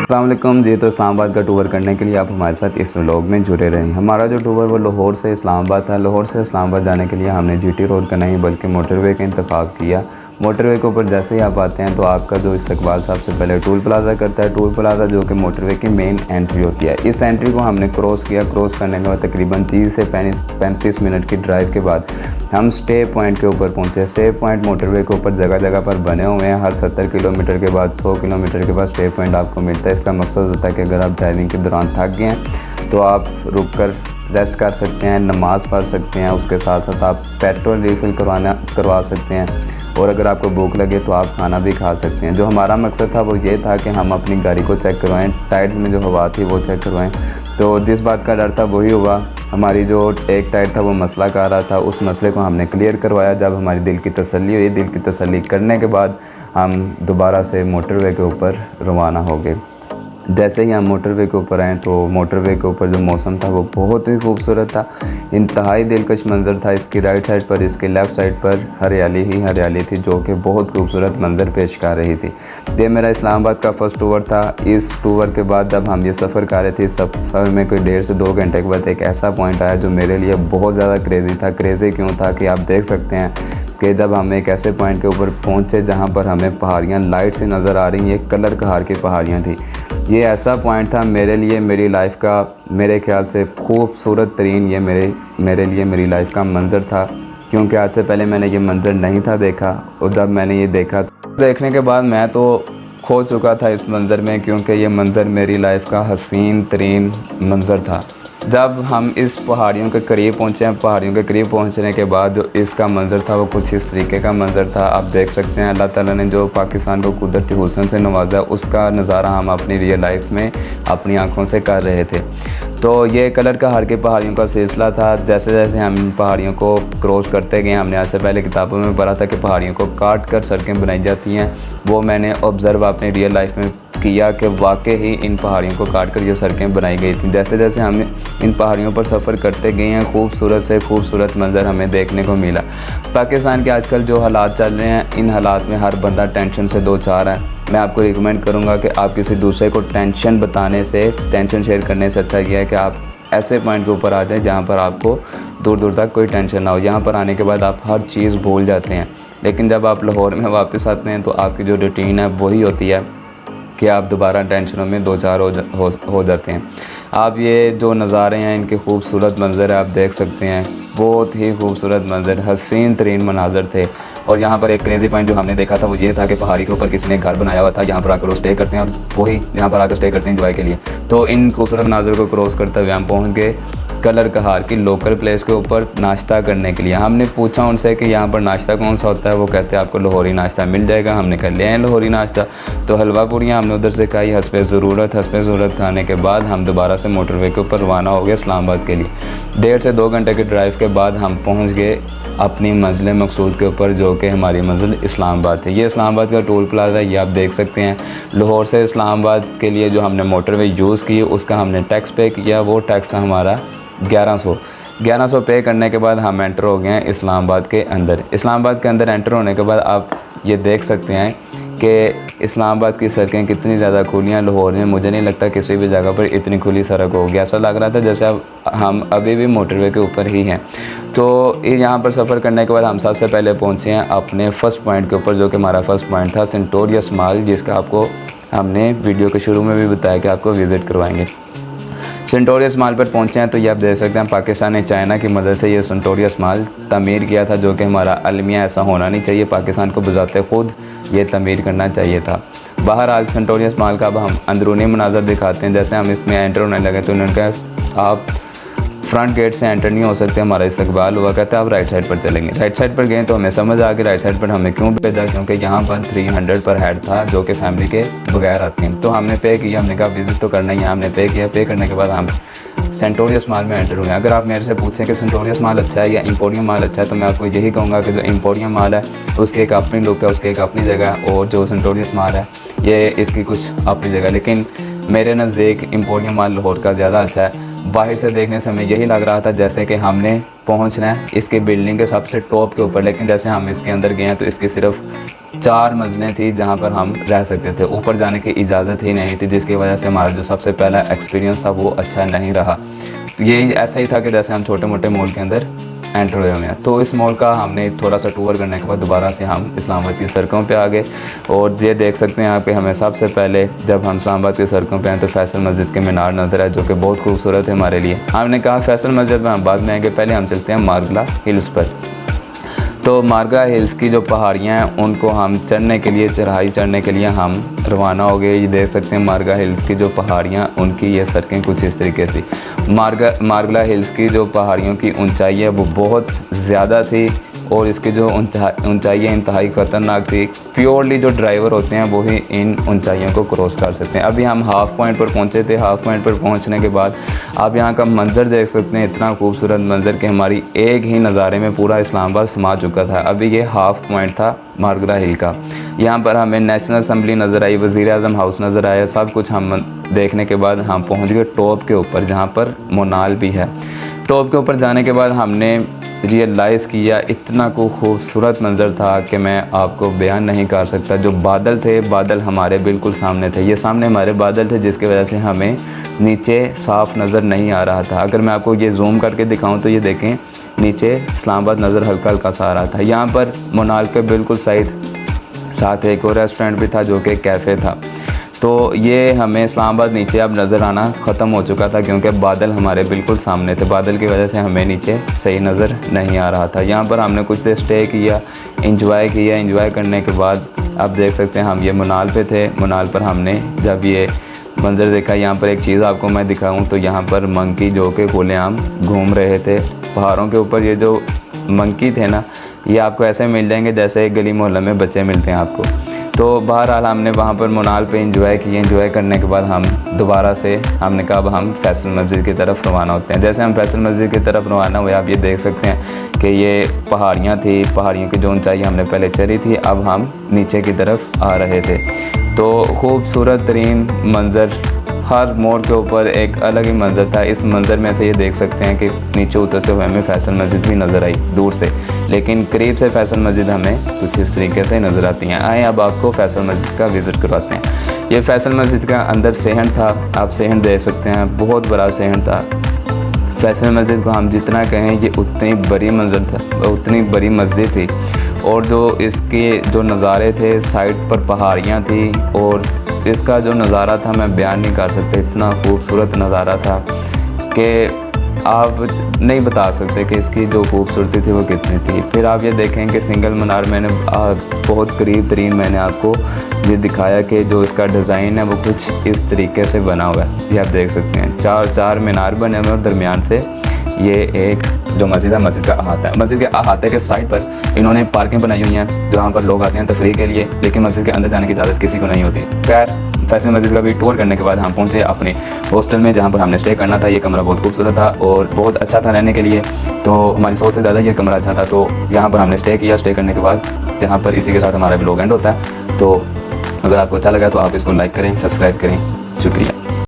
अस्सलाम वालेकुम जी। तो इस्लामाबाद का टूर करने के लिए आप हमारे साथ इस व्लॉग में जुड़े रहें। हमारा जो टूर वो लाहौर से इस्लामाबाद था। लाहौर से इस्लामाबाद जाने के लिए हमने जीटी रोड का नहीं बल्कि मोटरवे का इंतखाब किया। मोटरवे के ऊपर जैसे ही आप आते हैं तो आपका जो इस्तकबाल सबसे पहले टूल प्लाज़ा करता है। टूल प्लाज़ा जो कि मोटरवे की मेन एंट्री होती है। इस एंट्री को हमने क्रॉस किया। क्रॉस करने के बाद तकरीबन 30 से 35 मिनट की ड्राइव के बाद हम स्टे पॉइंट के ऊपर पहुंचे। स्टे पॉइंट मोटरवे के ऊपर जगह जगह पर बने हुए हैं। हर 70 किलोमीटर के बाद 100 किलोमीटर के बाद स्टे पॉइंट आपको मिलता है। इसका मकसद होता है कि अगर आप ड्राइविंग के दौरान थक गए हैं तो आप रुक कर रेस्ट कर सकते हैं, नमाज़ पढ़ सकते हैं, उसके साथ साथ आप पेट्रोल रिफ़िल करवा सकते हैं और अगर आपको भूख लगे तो आप खाना भी खा सकते हैं। जो हमारा मकसद था वो ये था कि हम अपनी गाड़ी को चेक करवाएं, टायर्स में जो हवा थी वो चेक करवाएं। तो जिस बात का डर था वही हुआ। हमारी जो एक टायर था वो मसला कर रहा था, उस मसले को हमने क्लियर करवाया। जब हमारी दिल की तसल्ली हुई, दिल की तसल्ली करने के बाद हम दोबारा से मोटरवे के ऊपर रवाना हो गए। जैसे ही हम मोटरवे के ऊपर आए तो मोटरवे के ऊपर जो मौसम था वो बहुत ही खूबसूरत था। इंतहाई दिलकश मंज़र था। इसकी राइट साइड पर, इसके लेफ़्ट साइड पर हरियाली ही हरियाली थी जो कि बहुत खूबसूरत मंज़र पेश कर रही थी। ये मेरा इस्लामाबाद का फ़र्स्ट टूर था। इस टूर के बाद जब हम ये सफ़र कर रहे थे, इस सफ़र में कोई 1.5 से 2 घंटे के बाद एक ऐसा पॉइंट आया जो मेरे लिए बहुत ज़्यादा क्रेज़ी था। क्रेज़ी क्यों था कि आप देख सकते हैं कि जब हम एक ऐसे पॉइंट के ऊपर पहुँचे जहाँ पर हमें पहाड़ियाँ लाइट से नज़र आ रही हैं। ये कलर कहार की पहाड़ियाँ थी। ये ऐसा पॉइंट था मेरे लिए, मेरी लाइफ का मेरे ख्याल से खूबसूरत तरीन ये मेरे लिए मेरी लाइफ का मंज़र था, क्योंकि आज से पहले मैंने ये मंज़र नहीं था देखा। और जब मैंने ये देखा तो देखने के बाद मैं तो खो चुका था इस मंज़र में, क्योंकि ये मंज़र मेरी लाइफ का हसीन तरीन मंज़र था। जब हम इस पहाड़ियों के करीब पहुँचे हैं, पहाड़ियों के करीब पहुँचने के बाद जो इसका मंज़र था वो कुछ इस तरीके का मंज़र था। आप देख सकते हैं अल्लाह ताला ने जो पाकिस्तान को कुदरती हुस्न से नवाजा, उसका नज़ारा हम अपनी रियल लाइफ में अपनी आँखों से कर रहे थे। तो ये कलर कहार की पहाड़ियों का सिलसिला था। जैसे जैसे हम पहाड़ियों को क्रॉस करते गए, हमने आज से पहले किताबों में पढ़ा था कि पहाड़ियों को काट कर सड़कें बनाई जाती हैं। वो मैंने ऑब्ज़र्व अपनी रियल लाइफ में किया कि वाकई ही इन पहाड़ियों को काट कर ये सड़कें बनाई गई थी। जैसे जैसे हम इन पहाड़ियों पर सफ़र करते गए हैं, खूबसूरत से खूबसूरत मंज़र हमें देखने को मिला। पाकिस्तान के आजकल जो हालात चल रहे हैं, इन हालात में हर बंदा टेंशन से दो चार है। मैं आपको रिकमेंड करूंगा कि आप किसी दूसरे को टेंशन बताने से, टेंशन शेयर करने से अच्छा यह है कि आप ऐसे पॉइंट के ऊपर आ जाएं जहाँ पर आपको दूर दूर तक कोई टेंशन ना हो। यहाँ पर आने के बाद आप हर चीज़ भूल जाते हैं। लेकिन जब आप लाहौर में वापस आते हैं तो आपकी जो रूटीन है वही होती है कि आप दोबारा टेंशनों में दो चार हो जाते हैं। आप ये जो नज़ारे हैं, इनके खूबसूरत मंज़र आप देख सकते हैं। बहुत ही खूबसूरत मंज़र, हसीन तरीन मनाज़र थे। और यहाँ पर एक क्रेज़ी पॉइंट जो हमने देखा था वो ये था कि पहाड़ी के ऊपर किसी ने घर बनाया हुआ था, यहाँ पर आकर वो स्टे करते हैं और वही यहाँ पर आकर स्टे करते हैं एंजॉय के लिए। तो इन खूबसूरत मनाज़र को क्रॉस करते हुए हम पहुँच गए कलर कहार की लोकल प्लेस के ऊपर नाश्ता करने के लिए। हमने पूछा उनसे कि यहाँ पर नाश्ता कौन सा होता है। वो कहते हैं आपको लाहौरी नाश्ता मिल जाएगा। हमने कहा ले आए लाहौरी नाश्ता। तो हलवा पूरियाँ हमने उधर से खाई हस्बे ज़रूरत खाने के बाद हम दोबारा से मोटरवे के ऊपर रवाना हो गए इस्लामाबाद के लिए। 1.5 से 2 घंटे के ड्राइव के बाद हम पहुँच गए अपनी मंजिल मकसूद के ऊपर, जो कि हमारी मंजिल इस्लामाबाद है। ये इस्लामाबाद का टोल प्लाज़ा ये आप देख सकते हैं। लाहौर से इस्लामाबाद के लिए जो हमने मोटरवे यूज़ की उसका हमने टैक्स पे किया। वो टैक्स था हमारा 1100 पे करने के बाद हम एंटर हो गए हैं इस्लामाबाद के अंदर। इस्लामाबाद के अंदर एंटर होने के बाद आप ये देख सकते हैं कि इस्लामाबाद की सड़कें कितनी ज़्यादा खुली हैं। लाहौर में मुझे नहीं लगता किसी भी जगह पर इतनी खुली सड़क होगी। ऐसा लग रहा था जैसे अब हम अभी भी मोटरवे के ऊपर ही हैं। तो यहाँ पर सफ़र करने के बाद हम सबसे पहले पहुँचे हैं अपने फ़र्स्ट पॉइंट के ऊपर, जो कि हमारा फ़र्स्ट पॉइंट था सेंटोरियस मॉल, जिसका आपको हमने वीडियो के शुरू में भी बताया कि आपको विज़िट करवाएंगे। सेंटोरियस मॉल पर पहुँचे हैं तो ये आप देख सकते हैं पाकिस्तान ने चाइना की मदद से ये सेंटोरियस मॉल तमीर किया था, जो कि हमारा अलमिया ऐसा होना नहीं चाहिए। पाकिस्तान को बजाते खुद ये तमीर करना चाहिए था। बाहर आज सेंटोरियस मॉल का अब हम अंदरूनी मनाज़र दिखाते हैं। जैसे हम इसमें एंटर होने लगे तो उन्होंने कहा आप फ्रंट गेट से एंटर नहीं हो सकते, हमारा इस्तकबाल हुआ। कहते हैं आप राइट साइड पर चलेंगे। राइट साइड पर गए तो हमें समझ आ गई राइट साइड पर हमें क्यों भेजा, क्योंकि यहाँ पर 300 पर हेड था जो कि फैमिली के बगैर आते हैं। तो हमने पे किया, हमने कहा विज़िट तो करना ही है। हमने पे किया। पे करने के बाद हम सेंटोरियस मॉल में एंटर हुए। अगर आप मेरे से पूछें कि सेंटोरियस मॉल अच्छा है या एम्पोरियम मॉल अच्छा है तो मैं आपको यही कहूँगा कि जो एम्पोरियम मॉल है उसकी एक अपनी लुक है, उसकी एक अपनी जगह है। और जो सेंटोरियस मॉल है ये इसकी कुछ अपनी जगह। लेकिन मेरे नज़दीक एम्पोरियम मॉल लाहौर का ज़्यादा अच्छा है। बाहर से देखने से हमें यही लग रहा था जैसे कि हमने पहुंचना है इसके बिल्डिंग के सबसे टॉप के ऊपर, लेकिन जैसे हम इसके अंदर गए तो इसकी सिर्फ 4 मंजिलें थी जहां पर हम रह सकते थे। ऊपर जाने की इजाज़त ही नहीं थी, जिसकी वजह से हमारा जो सबसे पहला एक्सपीरियंस था वो अच्छा नहीं रहा। ये ऐसा ही था कि जैसे हम छोटे मोटे मॉल के अंदर एंटर हुए हैं। तो इस मॉल का हमने थोड़ा सा टूर करने के बाद दोबारा से हम इस्लामाबाद की सड़कों पे आ गए। और ये देख सकते हैं यहाँ पे हमें सबसे पहले जब हम इस्लामाबाद की सड़कों पे आए तो फैसल मस्जिद के मीनार नज़र आए, जो कि बहुत खूबसूरत है हमारे लिए। हमने कहा फैसल मस्जिद में हम बाद में आएंगे, पहले हम चलते हैं मारगला हिल्स पर। तो मारगला हिल्स की जो पहाड़ियाँ हैं उनको हम चढ़ने के लिए, चढ़ाई चढ़ने के लिए हम रवाना हो गए। ये देख सकते हैं मारगला हिल्स की जो पहाड़ियाँ, उनकी ये सड़कें कुछ इस तरीके से। मारगला हिल्स की जो पहाड़ियों की ऊंचाई है वो बहुत ज़्यादा थी और इसकी जो ऊंचाई है इंतहाई ख़तरनाक थी। प्योरली जो ड्राइवर होते हैं वो ही इन ऊंचाइयों को क्रॉस कर सकते हैं। अभी हम हाफ़ पॉइंट पर पहुंचे थे। हाफ़ पॉइंट पर पहुंचने के बाद आप यहाँ का मंज़र देख सकते हैं, इतना खूबसूरत मंज़र कि हमारी एक ही नज़ारे में पूरा इस्लामाबाद समा चुका था। अभी ये हाफ़ पॉइंट था मारगला हिल का। यहाँ पर हमें नेशनल असम्बली नज़र आई, वज़ीर आज़म हाउस नज़र आया। सब कुछ हम देखने के बाद हम पहुँच गए टॉप के ऊपर, जहाँ पर मोनाल भी है। टॉप के ऊपर जाने के बाद हमने रियलाइज़ किया, इतना को खूबसूरत मंज़र था कि मैं आपको बयान नहीं कर सकता। जो बादल थे, बादल हमारे बिल्कुल सामने थे। ये सामने हमारे बादल थे जिसकी वजह से हमें नीचे साफ़ नज़र नहीं आ रहा था। अगर मैं आपको ये जूम करके दिखाऊं तो ये देखें, नीचे इस्लामाबाद नज़र हल्का हल्का सा आ रहा था। यहाँ पर मोनाल के बिल्कुल साथ एक और रेस्टोरेंट भी था जो कि कैफ़े था। तो ये हमें इस्लामाबाद नीचे अब नज़र आना ख़त्म हो चुका था क्योंकि बादल हमारे बिल्कुल सामने थे। बादल की वजह से हमें नीचे सही नज़र नहीं आ रहा था। यहाँ पर हमने कुछ देर स्टे किया, इंजॉय किया। इंजॉय करने के बाद आप देख सकते हैं हम ये मोनाल पे थे। मोनाल पर हमने जब ये मंज़र देखा, यहाँ पर एक चीज़ आपको मैं दिखाऊँ तो यहाँ पर मंकी जो कि खुलेआम घूम रहे थे पहाड़ों के ऊपर। ये जो मंकी थे ना, ये आपको ऐसे मिल जाएंगे जैसे गली मोहल्ले में बच्चे मिलते हैं आपको। तो बहरहाल हमने वहाँ पर मोनाल पे इंजॉय किए। इंजॉय करने के बाद हम दोबारा से हमने कहा अब हम फैसल मस्जिद की तरफ रवाना होते हैं। जैसे हम फैसल मस्जिद की तरफ रवाना हुए, आप ये देख सकते हैं कि ये पहाड़ियाँ थी, पहाड़ियों की जो ऊंचाई हमने पहले चढ़ी थी, अब हम नीचे की तरफ आ रहे थे। तो खूबसूरत तरीन मंज़र, हर मोड़ के ऊपर एक अलग ही मंज़र था। इस मंज़र में से ये देख सकते हैं कि नीचे उतरते हुए हमें फैसल मस्जिद भी नज़र आई दूर से, लेकिन करीब से फैसल मस्जिद हमें कुछ इस तरीके से नज़र आती हैं। आए अब आपको फैसल मस्जिद का विज़िट करवाते हैं। ये फैसल मस्जिद का अंदर सहन था, आप सहन देख सकते हैं, बहुत बड़ा सहन था। फैसल मस्जिद को हम जितना कहें ये उतनी बड़ी मंज़र था, उतनी बड़ी मस्जिद थी। और जो इसके जो नज़ारे थे, साइड पर पहाड़ियाँ थी और इसका जो नज़ारा था मैं बयान नहीं कर सकता। इतना खूबसूरत नज़ारा था कि आप नहीं बता सकते कि इसकी जो खूबसूरती थी वो कितनी थी। फिर आप ये देखें कि सिंगल मीनार मैंने बहुत करीब तरीन मैंने आपको ये दिखाया कि जो इसका डिज़ाइन है वो कुछ इस तरीके से बना हुआ है। ये आप देख सकते हैं, चार मीनार बने हुए और दरमियान से ये एक जो मस्जिद है, मस्जिद का अहाता है। मस्जिद के अहाते के साइड पर इन्होंने पार्कें बनाई हुई हैं जहाँ पर लोग आते हैं तफरीह के लिए, लेकिन मस्जिद के अंदर जाने की इजाज़त किसी को नहीं होती। खैर फैसल मस्जिद का भी टूर करने के बाद हम पहुँचे अपने हॉस्टल में जहाँ पर हमने स्टे करना था। ये कमरा बहुत खूबसूरत था और बहुत अच्छा था रहने के लिए, तो हमारी सोच से ज़्यादा ये कमरा अच्छा था। तो यहाँ पर हमने स्टे किया। स्टे करने के बाद यहाँ पर इसी के साथ हमारा व्लॉग एंड होता है। तो अगर आपको अच्छा लगा तो आप इसको लाइक करें, सब्सक्राइब करें। शुक्रिया।